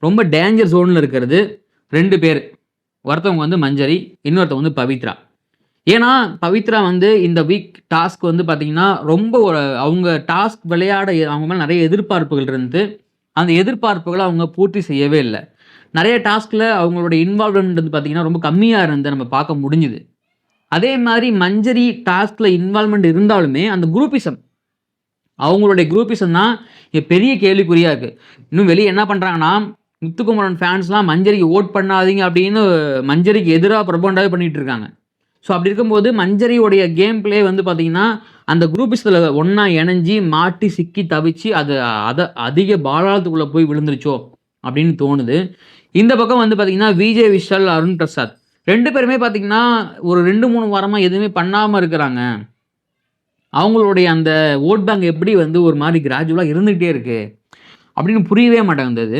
ரொம்ப டேஞ்சர் ஜோன்ல இருக்கிறது 2 பேரு. ஒருத்தவங்க வந்து மஞ்சரி, இன்னொருத்தவங்க வந்து பவித்ரா. ஏன்னா, பவித்ரா வந்து இந்த வீக் டாஸ்க் வந்து பார்த்தீங்கன்னா, ரொம்ப அவங்க டாஸ்க் விளையாட அவங்க மேல நெறைய எதிர்பார்ப்புகள் இருந்து, அந்த எதிர்பார்ப்புகள அவங்க பூர்த்தி செய்யவே இல்ல. நெறைய டாஸ்க்ல அவங்களுடைய இன்வால்வ்மென்ட் வந்து பார்த்தீங்கன்னா, ரொம்ப கம்மியா இருந்தத நம்ம பார்க்க முடிஞ்சது. அதே மாரி மஞ்சரி டாஸ்க்ல இன்வால்வ்மென்ட் இருந்தாலுமே, அந்த குரூப்பிசம் அவங்களுடைய குரூப்பிசம் தான் இங்க பெரிய கேள்விக்குறியா இருக்கு. இன்னும் வெளிய என்ன பண்றாங்கன்னா, முத்துக்குமரன் ஃபேன்ஸ்லாம் மஞ்சரிக்கு வோட் பண்ணாதீங்க அப்படின்னு மஞ்சரிக்கு எதிரா புரொபகண்டாவே பண்ணிட்டு இருக்காங்க. ஸோ அப்படி இருக்கும்போது மஞ்சரியுடைய கேம் பிளே வந்து பார்த்தீங்கன்னா, அந்த குரூப்பிசத்துல ஒண்ணா இணஞ்சு, மாட்டி, சிக்கி தவிச்சு அது அதிக பாதாளத்துக்குள்ள போய் விழுந்துருச்சோ! அப்படின்னு தோணுது. இந்த பக்கம் வந்து பார்த்தீங்கன்னா, விஜே விஷால், அருண் பிரசாத் 2 பேருமே பார்த்தீங்கன்னா, ஒரு 2, 3 வாரமா எதுவுமே பண்ணாம இருக்கிறாங்க. அவங்களுடைய அந்த வோட் பேங்க் எப்படி வந்து ஒரு மாரி கிராஜுவலா இருந்துகிட்டே இருக்கு. அப்படின்னு புரியவே மாட்டேங்குது.